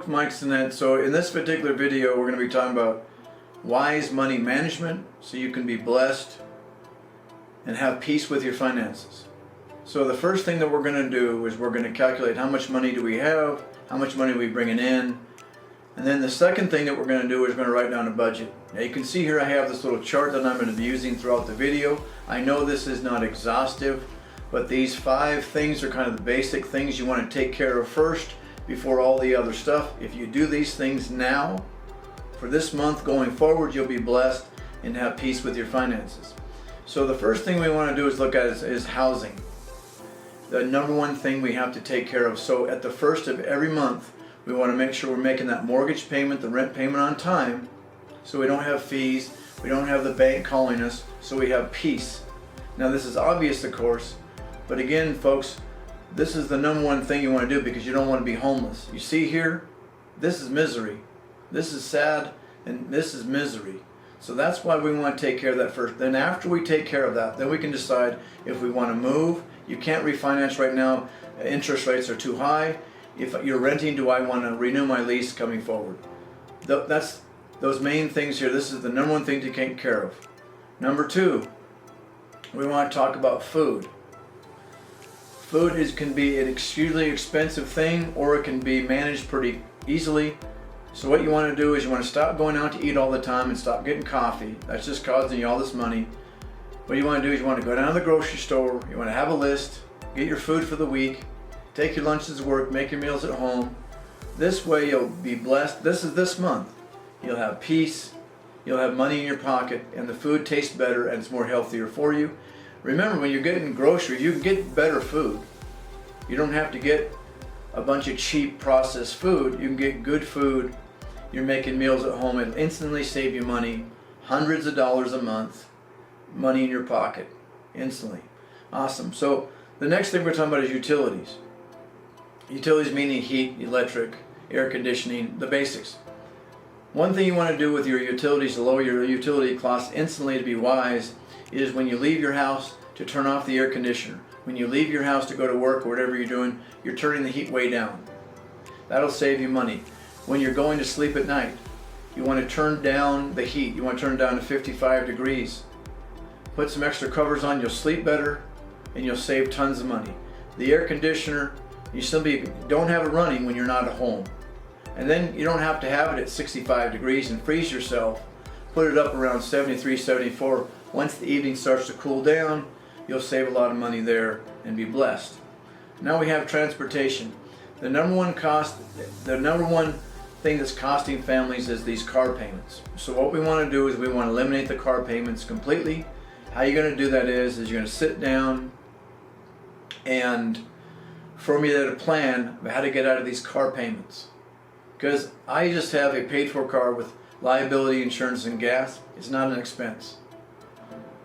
folks, Mike Sinet. So in this particular video, we're going to be talking about wise money management so you can be blessed and have peace with your finances. So the first thing that we're going to do is we're going to calculate how much money do we have, how much money are we bringing in, and then the second thing that we're going to do is we're going to write down a budget. Now you can see here I have this little chart that I'm going to be using throughout the video. I know this is not exhaustive, but these 5 things are kind of the basic things you want to take care of first before all the other stuff. If you do these things now, for this month going forward, you'll be blessed and have peace with your finances. So the first thing we want to do is look at is housing. The number one thing we have to take care of. So at the first of every month, we want to make sure we're making that mortgage payment, the rent payment on time, so we don't have fees, we don't have the bank calling us, so we have peace. Now this is obvious, of course, but again, folks, this is the number one thing you want to do because you don't want to be homeless. You see here, this is misery. This is sad, and this is misery. So that's why we want to take care of that first. Then after we take care of that, then we can decide if we want to move. You can't refinance right now. Interest rates are too high. If you're renting, do I want to renew my lease coming forward? That's those main things here. This is the number one thing to take care of. Number 2, we want to talk about food. Food can be an extremely expensive thing, or it can be managed pretty easily. So what you want to do is you want to stop going out to eat all the time and stop getting coffee. That's just causing you all this money. What you want to do is you want to go down to the grocery store, you want to have a list, get your food for the week, take your lunches to work, make your meals at home. This way you'll be blessed. This is this month. You'll have peace, you'll have money in your pocket, and the food tastes better and it's more healthier for you. Remember, when you're getting groceries, you can get better food. You don't have to get a bunch of cheap processed food. You can get good food. You're making meals at home. It'll instantly save you money, hundreds of dollars a month, money in your pocket, instantly. Awesome. So the next thing we're talking about is utilities. Utilities meaning heat, electric, air conditioning, the basics. One thing you want to do with your utilities to lower your utility costs instantly to be wise is when you leave your house to turn off the air conditioner. When you leave your house to go to work or whatever you're doing, you're turning the heat way down. That'll save you money. When you're going to sleep at night, you want to turn down the heat. You want to turn it down to 55 degrees. Put some extra covers on, you'll sleep better and you'll save tons of money. The air conditioner, you simply don't have it running when you're not at home. And then you don't have to have it at 65 degrees and freeze yourself. Put it up around 73, 74. Once the evening starts to cool down, you'll save a lot of money there and be blessed. Now we have transportation. The number one thing that's costing families is these car payments. So what we want to do is we want to eliminate the car payments completely. How you're going to do that is you're going to sit down and formulate a plan of how to get out of these car payments. Because I just have a paid for car with liability insurance and gas. It's not an expense.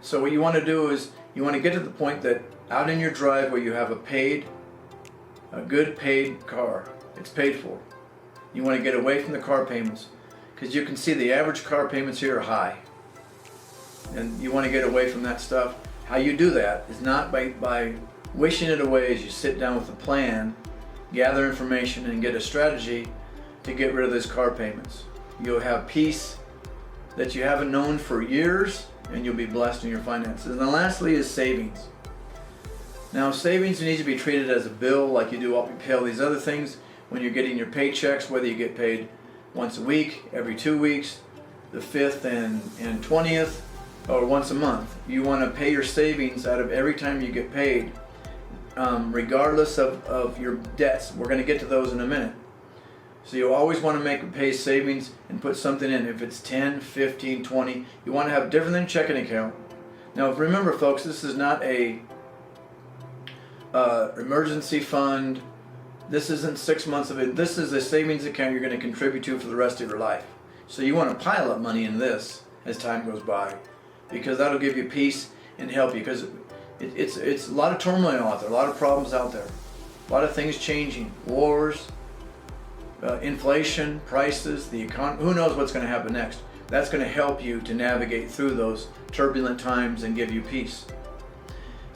So what you want to do is you want to get to the point that out in your driveway you have a good paid car. It's paid for. You want to get away from the car payments because you can see the average car payments here are high. And you want to get away from that stuff. How you do that is not by wishing it away. As you sit down with a plan, gather information, and get a strategy to get rid of those car payments. You'll have peace that you haven't known for years, and you'll be blessed in your finances. And then lastly is savings. Now savings need to be treated as a bill like you do all pay all these other things when you're getting your paychecks, whether you get paid once a week, every 2 weeks, the 5th and 20th, or once a month. You want to pay your savings out of every time you get paid, regardless of your debts. We're going to get to those in a minute. So you always want to pay savings and put something in. If it's 10, 15, 20, you want to have different than checking account. Now remember folks, this is not a emergency fund. This isn't 6 months of it. This is a savings account you're going to contribute to for the rest of your life. So you want to pile up money in this as time goes by, because that'll give you peace and help you, because it's a lot of turmoil out there, a lot of problems out there, a lot of things changing, wars, inflation, prices, the economy. Who knows what's going to happen next? That's going to help you to navigate through those turbulent times and give you peace.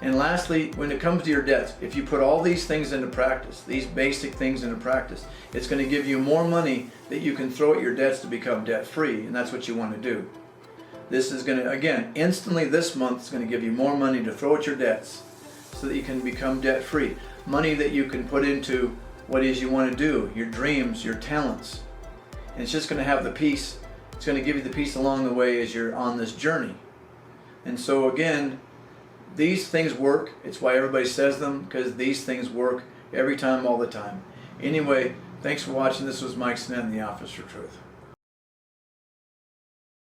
And lastly, when it comes to your debts, if you put all these things into practice, these basic things into practice, it's going to give you more money that you can throw at your debts to become debt free, and that's what you want to do. This is going to, again, instantly this month is going to give you more money to throw at your debts so that you can become debt free. Money that you can put into what it is you want to do, your dreams, your talents. And it's just going to have the peace. It's going to give you the peace along the way as you're on this journey. And so again, these things work. It's why everybody says them, because these things work every time, all the time. Anyway, thanks for watching. This was Mike Snett in the Office for Truth.